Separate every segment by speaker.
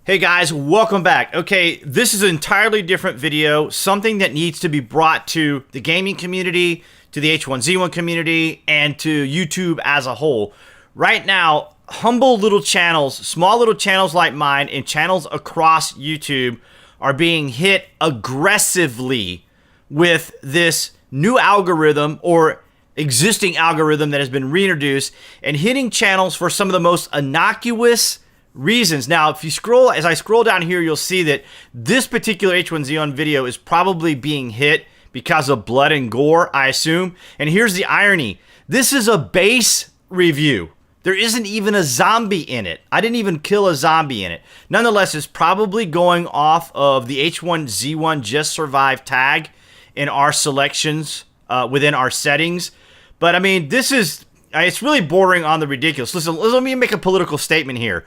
Speaker 1: Hey guys, welcome back. Okay, this is an entirely different video, something that needs to be brought to the gaming community, to the H1Z1 community, and to YouTube as a whole. Right now, humble little channels, small little channels like mine, and channels across YouTube are being hit aggressively with this new algorithm or existing algorithm that has been reintroduced and hitting channels for some of the most innocuous reasons. Now, if you scroll, as I scroll down here, you'll see that this particular H1Z1 video is probably being hit because of blood and gore, I assume. And here's the irony. This is a base review. There isn't even a zombie in it. I didn't even kill a zombie in it. Nonetheless, it's probably going off of the H1Z1 just survived tag in our selections within our settings. But I mean, this is, it's really bordering on the ridiculous. Listen, let me make a political statement here.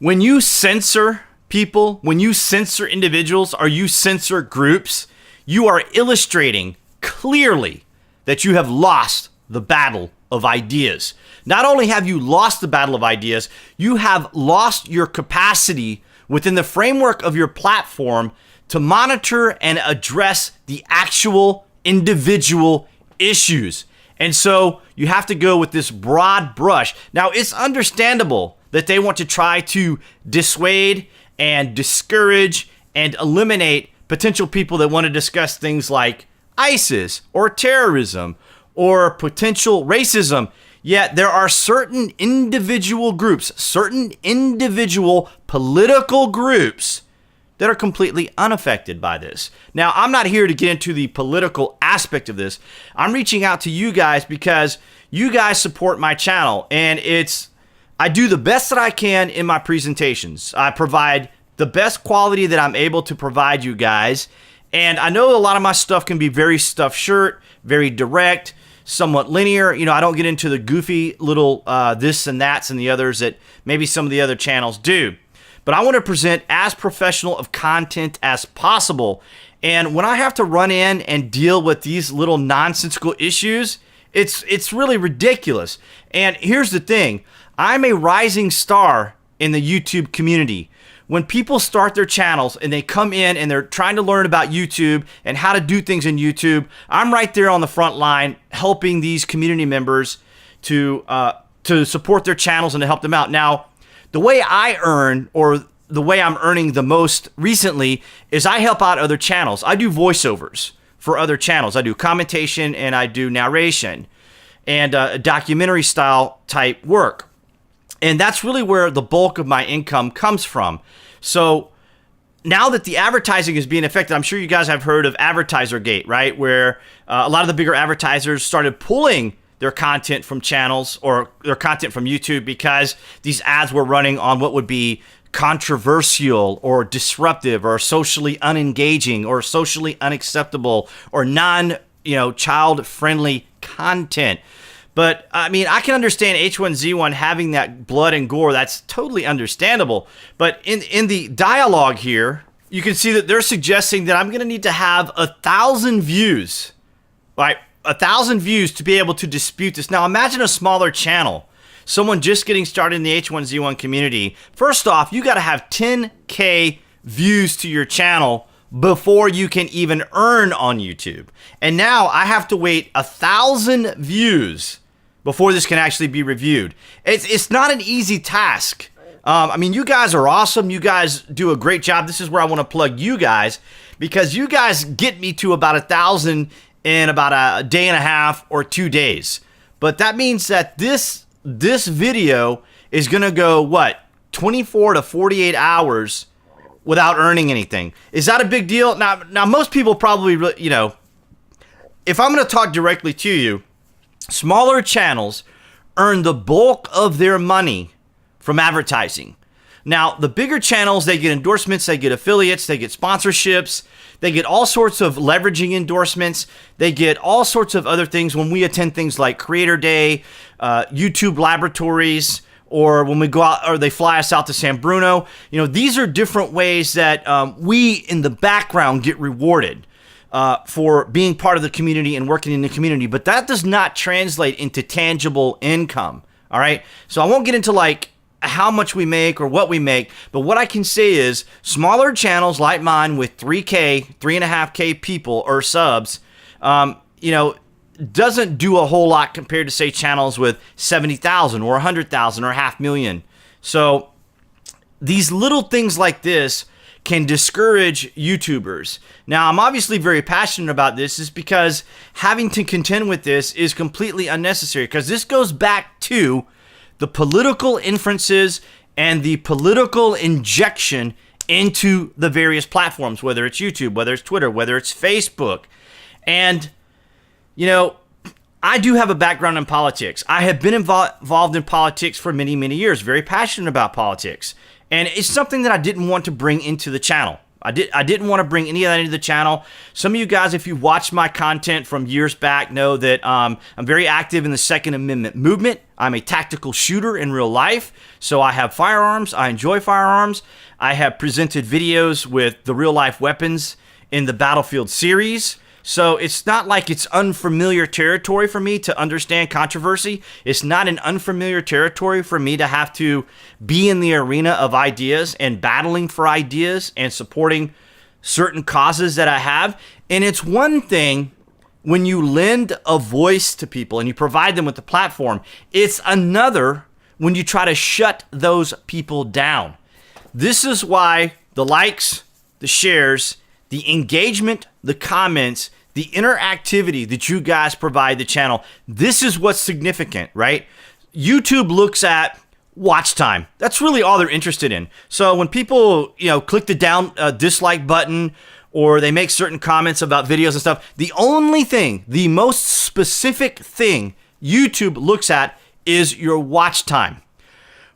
Speaker 1: When you censor people, when you censor individuals, or you censor groups, you are illustrating clearly that you have lost the battle of ideas. Not only have you lost the battle of ideas, you have lost your capacity within the framework of your platform to monitor and address the actual individual issues. And so you have to go with this broad brush. Now, it's understandable that they want to try to dissuade and discourage and eliminate potential people that want to discuss things like ISIS or terrorism or potential racism. Yet there are certain individual groups, certain individual political groups that are completely unaffected by this. Now, I'm not here to get into the political aspect of this. I'm reaching out to you guys because you guys support my channel, and I do the best that I can in my presentations. I provide the best quality that I'm able to provide you guys. And I know a lot of my stuff can be very stuffed shirt, very direct, somewhat linear. You know, I don't get into the goofy little this and that's and the others that maybe some of the other channels do. But I want to present as professional of content as possible. And when I have to run in and deal with these little nonsensical issues, it's really ridiculous. And here's the thing. I'm a rising star in the YouTube community. When people start their channels and they come in and they're trying to learn about YouTube and how to do things in YouTube, I'm right there on the front line helping these community members to support their channels and to help them out. Now, the way I earn, or the way I'm earning the most recently, is I help out other channels. I do voiceovers for other channels. I do commentation and I do narration and documentary style type work. And that's really where the bulk of my income comes from. So now that the advertising is being affected, I'm sure you guys have heard of Advertiser Gate, right? Where a lot of the bigger advertisers started pulling their content from channels or their content from YouTube because these ads were running on what would be controversial or disruptive or socially unengaging or socially unacceptable or child-friendly content. But I mean, I can understand H1Z1 having that blood and gore. That's totally understandable. But in the dialogue here, you can see that they're suggesting that I'm going to need to have 1,000 views, right? 1,000 views to be able to dispute this. Now, imagine a smaller channel, someone just getting started in the H1Z1 community. First off, you got to have 10K views to your channel before you can even earn on YouTube. And now I have to wait 1,000 views before this can actually be reviewed. It's not an easy task. I mean, you guys are awesome. You guys do a great job. This is where I want to plug you guys, because you guys get me to about 1,000 in about a day and a half or 2 days. But that means that this video is going to go, 24 to 48 hours without earning anything. Is that a big deal? Now most people probably, if I'm going to talk directly to you, smaller channels earn the bulk of their money from advertising. Now, the bigger channels, they get endorsements, they get affiliates, they get sponsorships, they get all sorts of leveraging endorsements, they get all sorts of other things when we attend things like Creator Day, YouTube Laboratories, or when we go out, or they fly us out to San Bruno. These are different ways that we in the background get rewarded for being part of the community and working in the community. But that does not translate into tangible income. All right. So I won't get into like how much we make or what we make, but what I can say is smaller channels like mine with 3K, 3.5K people or subs, doesn't do a whole lot compared to, say, channels with 70,000 or 100,000 or 500,000. So these little things like this can discourage YouTubers. Now, I'm obviously very passionate about this is because having to contend with this is completely unnecessary, because this goes back to the political inferences and the political injection into the various platforms, whether it's YouTube, whether it's Twitter, whether it's Facebook. And, I do have a background in politics. I have been involved in politics for many, many years, very passionate about politics. And it's something that I didn't want to bring into the channel. I didn't want to bring any of that into the channel. Some of you guys, if you've watched my content from years back, know that I'm very active in the Second Amendment movement. I'm a tactical shooter in real life, so I have firearms. I enjoy firearms. I have presented videos with the real-life weapons in the Battlefield series. So it's not like it's unfamiliar territory for me to understand controversy. It's not an unfamiliar territory for me to have to be in the arena of ideas and battling for ideas and supporting certain causes that I have. And it's one thing when you lend a voice to people and you provide them with the platform. It's another when you try to shut those people down. This is why the likes, the shares, the engagement, the comments, the interactivity that you guys provide the channel, this is what's significant, right? YouTube looks at watch time. That's really all they're interested in. So when people, click the dislike button, or they make certain comments about videos and stuff, the only thing, the most specific thing YouTube looks at is your watch time.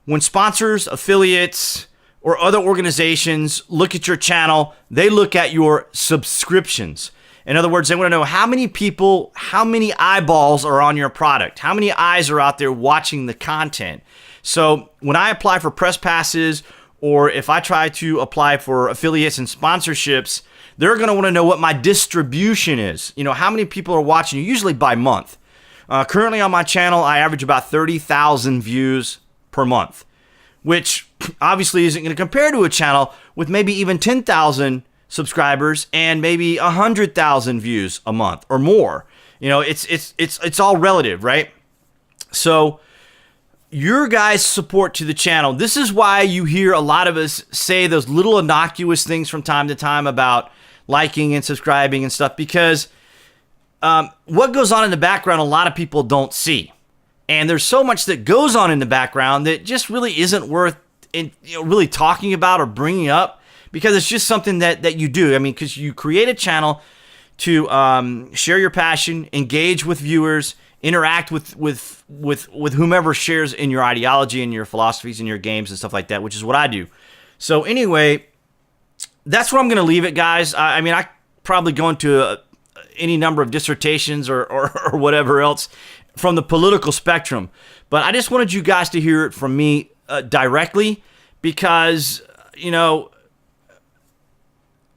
Speaker 1: When sponsors, affiliates, or other organizations look at your channel, they look at your subscriptions. In other words, they want to know how many people, how many eyeballs are on your product, how many eyes are out there watching the content. So when I apply for press passes, or if I try to apply for affiliates and sponsorships, they're going to want to know what my distribution is. How many people are watching, usually by month. Currently on my channel, I average about 30,000 views per month, which obviously isn't going to compare to a channel with maybe even 10,000 subscribers and maybe 100,000 views a month or more. It's all relative, right? So your guys' support to the channel, this is why you hear a lot of us say those little innocuous things from time to time about liking and subscribing and stuff, because what goes on in the background, a lot of people don't see. And there's so much that goes on in the background that just really isn't worth really talking about or bringing up, because it's just something that you do. I mean, because you create a channel to share your passion, engage with viewers, interact with whomever shares in your ideology and your philosophies and your games and stuff like that, which is what I do. So anyway, that's where I'm going to leave it, guys. I mean, I probably go into any number of dissertations or whatever else from the political spectrum, but I just wanted you guys to hear it from me directly, because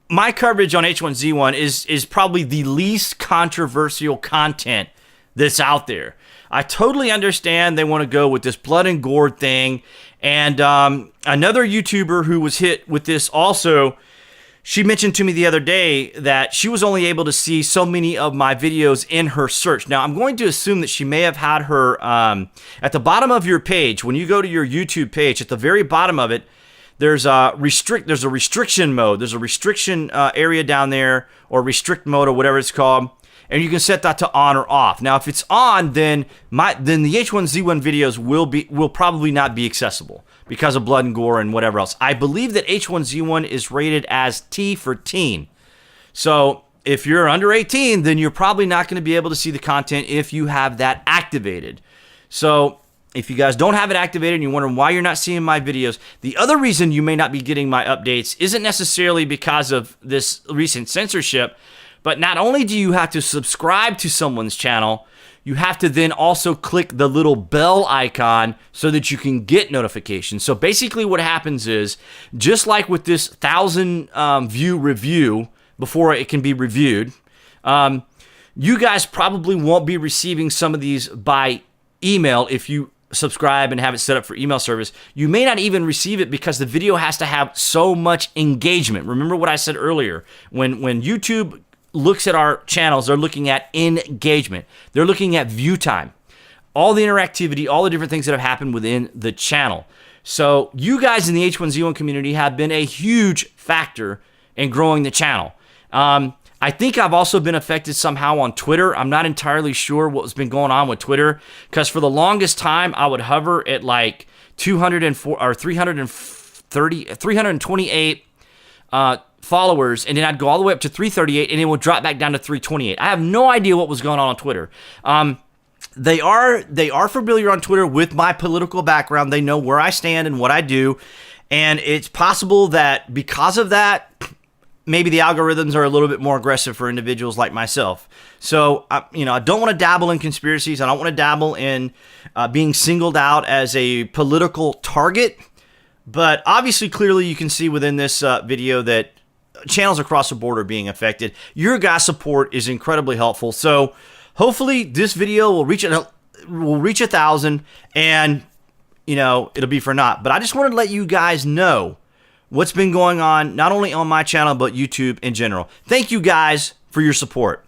Speaker 1: my coverage on H1Z1 is probably the least controversial content that's out there. I totally understand they want to go with this blood and gore thing, and another YouTuber who was hit with this also, she mentioned to me the other day that she was only able to see so many of my videos in her search. Now, I'm going to assume that she may have had her, at the bottom of your page, when you go to your YouTube page, at the very bottom of it, there's a restriction mode. There's a restriction area down there, or restrict mode, or whatever it's called. And you can set that to on or off. Now, if it's on, then the H1Z1 videos will probably not be accessible because of blood and gore and whatever else. I believe that H1Z1 is rated as T for teen. So if you're under 18, then you're probably not going to be able to see the content if you have that activated. So if you guys don't have it activated and you're wondering why you're not seeing my videos, the other reason you may not be getting my updates isn't necessarily because of this recent censorship, but not only do you have to subscribe to someone's channel, you have to then also click the little bell icon so that you can get notifications. So basically what happens is, just like with this 1,000 view review before it can be reviewed, you guys probably won't be receiving some of these by email if you subscribe and have it set up for email service, you may not even receive it because the video has to have so much engagement. Remember what I said earlier. When YouTube looks at our channels, they're looking at engagement. They're looking at view time, all the interactivity, all the different things that have happened within the channel. So you guys in the H1Z1 community have been a huge factor in growing the channel. I think I've also been affected somehow on Twitter. I'm not entirely sure what's been going on with Twitter, because for the longest time I would hover at like 204 or 328 followers, and then I'd go all the way up to 338, and it would drop back down to 328. I have no idea what was going on Twitter. They are familiar on Twitter with my political background. They know where I stand and what I do, and it's possible that because of that, maybe the algorithms are a little bit more aggressive for individuals like myself. So, I don't want to dabble in conspiracies. I don't want to dabble in being singled out as a political target. But obviously, clearly, you can see within this video that channels across the board are being affected. Your guys' support is incredibly helpful. So, hopefully, this video will reach 1,000, and it'll be for naught. But I just wanted to let you guys know what's been going on, not only on my channel, but YouTube in general. Thank you guys for your support.